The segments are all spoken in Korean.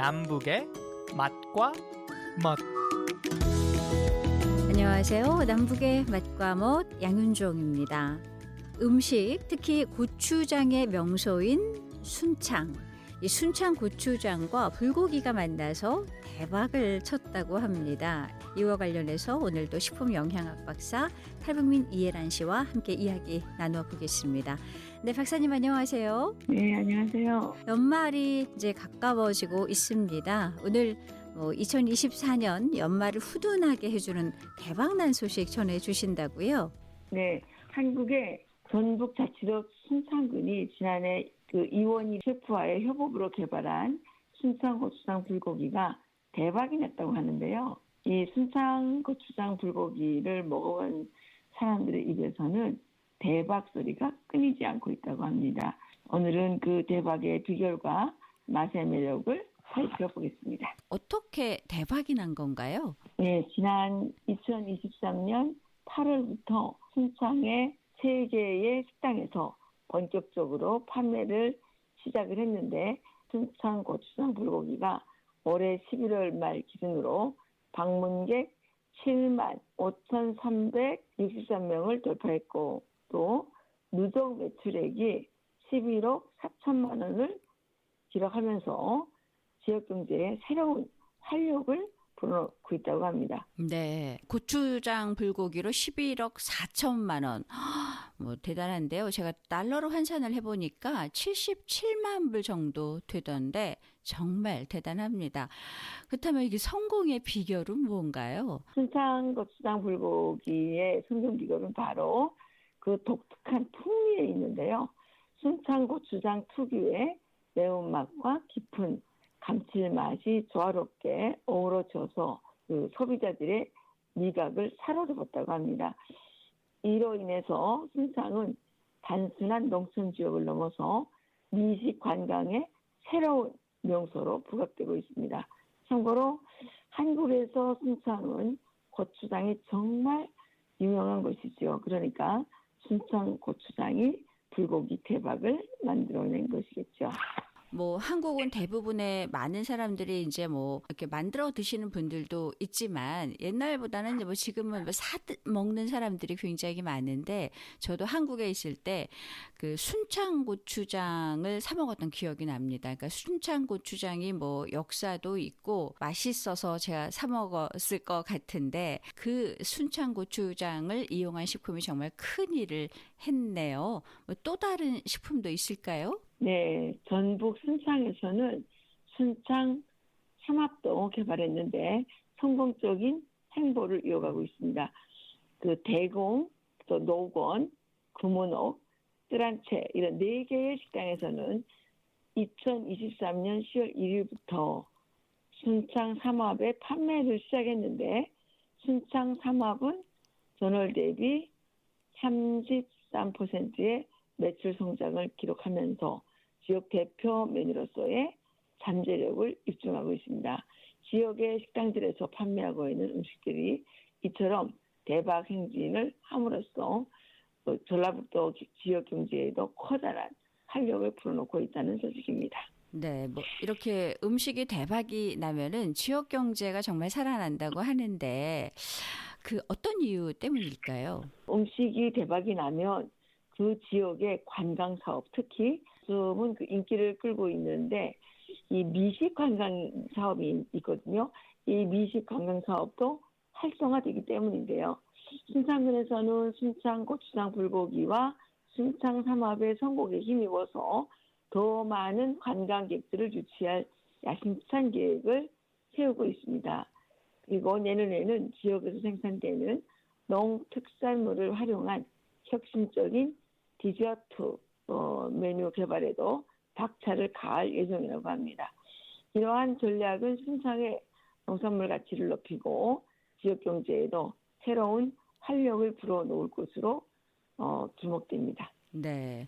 남북의 맛과 멋. 안녕하세요. 남북의 맛과 멋 양윤종입니다. 음식, 특히 고추장의 명소인 순창. 이 순창 고추장과 불고기가 만나서 대박을 쳤다고 합니다. 이와 관련해서 오늘도 식품영양학 박사 탈북민 이혜란 씨와 함께 이야기 나누어 보겠습니다. 네, 박사님 안녕하세요. 네, 안녕하세요. 연말이 이제 가까워지고 있습니다. 오늘 2024년 연말을 후둔하게 해주는 대박난 소식 전해주신다고요? 네, 한국의 전북자치도 순창군이 지난해 이원희 셰프와의 협업으로 개발한 순창 고추장 불고기가 대박이 났다고 하는데요. 이 순창 고추장 불고기를 먹어본 사람들의 입에서는 대박 소리가 끊이지 않고 있다고 합니다. 오늘은 그 대박의 비결과 맛의 매력을 살펴보겠습니다. 어떻게 대박이 난 건가요? 네, 지난 2023년 8월부터 순창의 3개의 식당에서 본격적으로 판매를 시작을 했는데 순창 고추장 불고기가 올해 11월 말 기준으로 방문객 7만 5,363명을 돌파했고 또 누적 매출액이 11억 4천만 원을 기록하면서 지역 경제에 새로운 활력을 불어넣고 있다고 합니다. 네, 고추장 불고기로 11억 4천만 원. 뭐 대단한데요. 제가 달러로 환산을 해보니까 77만 불 정도 되던데 정말 대단합니다. 그렇다면 이게 성공의 비결은 뭔가요? 순창 고추장 불고기의 성공 비결은 바로 그 독특한 풍미에 있는데요. 순창 고추장 특유의 매운맛과 깊은 감칠맛이 조화롭게 어우러져서 그 소비자들의 미각을 사로잡았다고 합니다. 이로 인해서 순창은 단순한 농촌 지역을 넘어서 미식 관광의 새로운 명소로 부각되고 있습니다. 참고로 한국에서 순창은 고추장이 정말 유명한 것이죠. 그러니까 순창 고추장이 불고기 대박을 만들어낸 것이겠죠. 뭐 한국은 대부분의 많은 사람들이 이제 뭐 이렇게 만들어 드시는 분들도 있지만 옛날보다는 뭐 지금은 뭐 먹는 사람들이 굉장히 많은데 저도 한국에 있을 때 그 순창 고추장을 사 먹었던 기억이 납니다. 그러니까 순창 고추장이 뭐 역사도 있고 맛있어서 제가 사 먹었을 것 같은데 그 순창 고추장을 이용한 식품이 정말 큰 일을 했네요. 또 다른 식품도 있을까요? 네, 전북 순창에서는 순창 삼합도 개발했는데 성공적인 행보를 이어가고 있습니다. 그 대공, 또 노건, 금은옥, 뜨란채 이런 4개의 식당에서는 2023년 10월 1일부터 순창 삼합의 판매를 시작했는데 순창 삼합은 전월 대비 33%의 매출 성장을 기록하면서 지역 대표 메뉴로서의 잠재력을 입증하고 있습니다. 지역의 식당들에서 판매하고 있는 음식들이 이처럼 대박 행진을 함으로써 전라북도 지역 경제에도 커다란 활력을 불어넣고 있다는 소식입니다. 네, 뭐 이렇게 음식이 대박이 나면은 지역 경제가 정말 살아난다고 하는데 그 어떤 이유 때문일까요? 음식이 대박이 나면 그 지역의 관광 사업, 특히 요즘은 그 인기를 끌고 있는데 이 미식 관광 사업이 있거든요. 이 미식 관광 사업도 활성화되기 때문인데요. 순창군에서는 순창 고추장 불고기와 순창 삼합의 성공에 힘입어서 더 많은 관광객들을 유치할 야심찬 계획을 세우고 있습니다. 그리고 내년에는 지역에서 생산되는 농특산물을 활용한 혁신적인 디저트 메뉴 개발에도 박차를 가할 예정이라고 합니다. 이러한 전략은 순창의 농산물 가치를 높이고 지역 경제에도 새로운 활력을 불어넣을 것으로 주목됩니다. 네.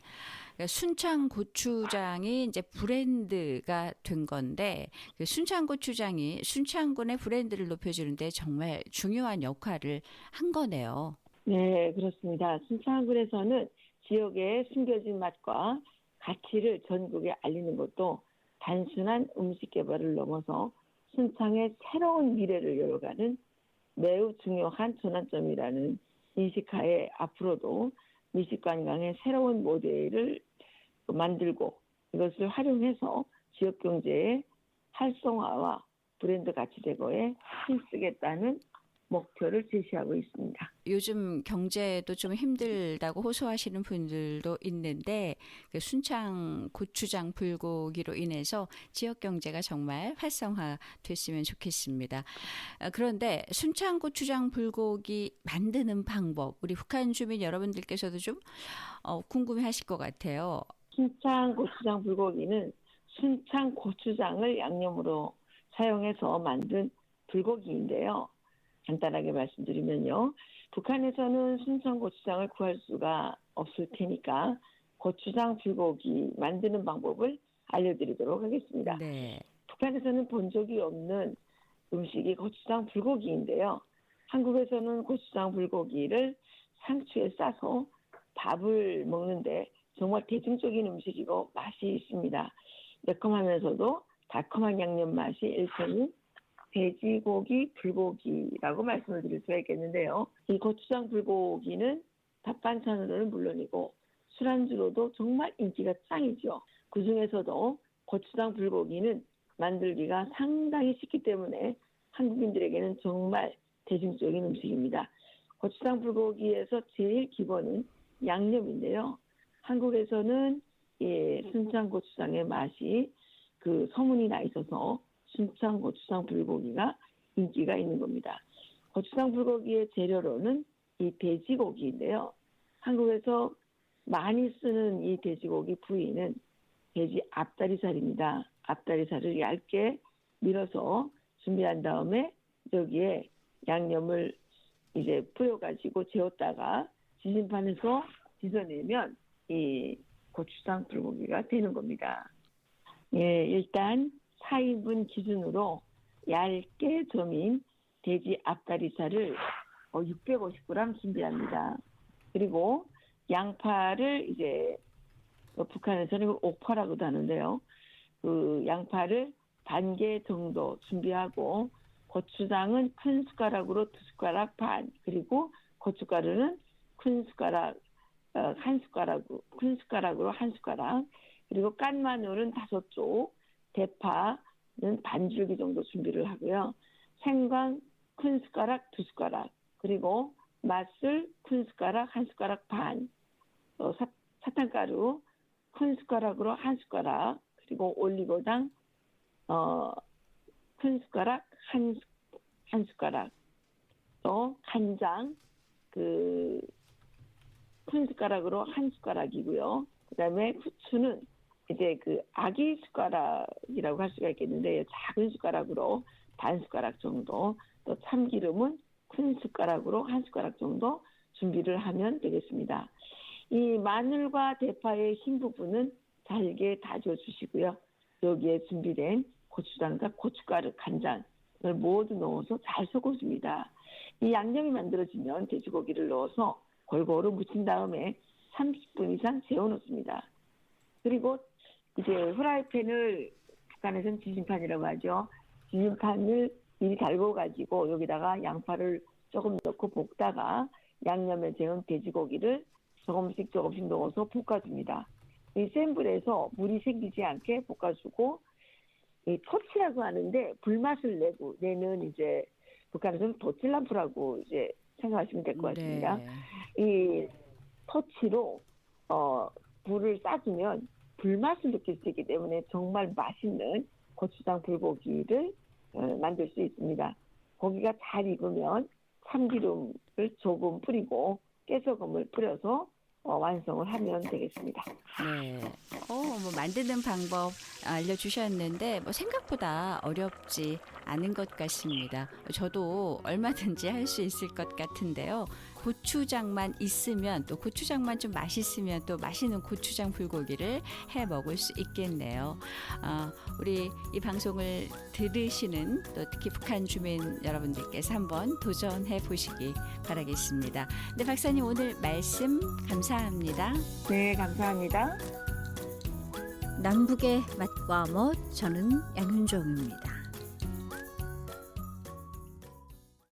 그러니까 순창 고추장이 이제 브랜드가 된 건데 그 순창 고추장이 순창군의 브랜드를 높여주는데 정말 중요한 역할을 한 거네요. 네, 그렇습니다. 순창군에서는 지역의 숨겨진 맛과 가치를 전국에 알리는 것도 단순한 음식 개발을 넘어서 순창의 새로운 미래를 열어가는 매우 중요한 전환점이라는 인식하에 앞으로도 미식관광의 새로운 모델을 만들고 이것을 활용해서 지역 경제의 활성화와 브랜드 가치 제고에 힘쓰겠다는 목표를 제시하고 있습니다. 요즘 경제도 좀 힘들다고 호소하시는 분들도 있는데 그 순창 고추장 불고기로 인해서 지역 경제가 정말 활성화됐으면 좋겠습니다. 그런데 순창 고추장 불고기 만드는 방법 우리 북한 주민 여러분들께서도 좀 궁금해하실 것 같아요. 순창 고추장 불고기는 순창 고추장을 양념으로 사용해서 만든 불고기인데요. 간단하게 말씀드리면요. 북한에서는 순창 고추장을 구할 수가 없을 테니까 고추장 불고기 만드는 방법을 알려드리도록 하겠습니다. 네. 북한에서는 본 적이 없는 음식이 고추장 불고기인데요. 한국에서는 고추장 불고기를 상추에 싸서 밥을 먹는데 정말 대중적인 음식이고 맛이 있습니다. 매콤하면서도 달콤한 양념 맛이 일종의 돼지고기 불고기라고 말씀을 드릴 수가 있겠는데요. 이 고추장 불고기는 밥 반찬으로는 물론이고 술안주로도 정말 인기가 짱이죠. 그중에서도 고추장 불고기는 만들기가 상당히 쉽기 때문에 한국인들에게는 정말 대중적인 음식입니다. 고추장 불고기에서 제일 기본은 양념인데요. 한국에서는 순창 고추장의 맛이 그 소문이 나 있어서 순창 고추장 불고기가 인기가 있는 겁니다. 고추장 불고기의 재료로는 이 돼지고기인데요. 한국에서 많이 쓰는 이 돼지고기 부위는 돼지 앞다리살입니다. 앞다리살을 얇게 밀어서 준비한 다음에 여기에 양념을 이제 뿌려가지고 재웠다가 지진판에서 빚어내면 이 고추장 불고기가 되는 겁니다. 예, 일단 4인분 기준으로 얇게 점인 돼지 앞다리살을 650g 준비합니다. 그리고 양파를 이제 북한에서는 이걸 옥파라고도 하는데요. 그 양파를 반 개 정도 준비하고 고추장은 큰 숟가락으로 2숟가락 반 그리고 고춧가루는 큰 숟가락 한 숟가락으로 한 숟가락 그리고 깐 마늘은 5쪽 대파는 반줄기 정도 준비를 하고요. 생강 큰 숟가락 2숟가락 그리고 맛술 큰 숟가락 1숟가락 반 사탕가루 큰 숟가락으로 1숟가락 그리고 올리고당 큰 숟가락 한 숟가락 또 간장 큰 숟가락으로 1숟가락이고요. 그다음에 후추는 이제 아기 숟가락이라고 할 수가 있겠는데 작은 숟가락으로 반 숟가락 정도 또 참기름은 큰 숟가락으로 1숟가락 정도 준비를 하면 되겠습니다. 이 마늘과 대파의 흰 부분은 잘게 다져주시고요. 여기에 준비된 고추장과 고춧가루, 간장을 모두 넣어서 잘 섞어줍니다. 이 양념이 만들어지면 돼지고기를 넣어서 골고루 묻힌 다음에 30분 이상 재워놓습니다. 그리고 이제 후라이팬을 북한에서는 지진판이라고 하죠. 지진판을 미리 달궈가지고 여기다가 양파를 조금 넣고 볶다가 양념에 재운 돼지고기를 조금씩 넣어서 볶아줍니다. 이 센 불에서 물이 생기지 않게 볶아주고 이 토치라고 하는데 불맛을 내는 이제 북한에서는 도찔람프라고 이제 생각하시면 될 것 같습니다. 네. 이 토치로 불을 쏴주면 불맛을 느낄 수 있기 때문에 정말 맛있는 고추장 불고기를 만들 수 있습니다. 고기가 잘 익으면 참기름을 조금 뿌리고 깨소금을 뿌려서 완성을 하면 되겠습니다. 네. 뭐 만드는 방법 알려주셨는데 생각보다 어렵지 않은 것 같습니다. 저도 얼마든지 할 수 있을 것 같은데요. 고추장만 있으면 또 고추장만 좀 맛있으면 또 맛있는 고추장 불고기를 해 먹을 수 있겠네요. 우리 이 방송을 들으시는 또 특히 북한 주민 여러분들께서 한번 도전해 보시기 바라겠습니다. 네, 박사님 오늘 말씀 감사합니다. 네, 감사합니다. 남북의 맛과 멋, 저는 양윤정입니다.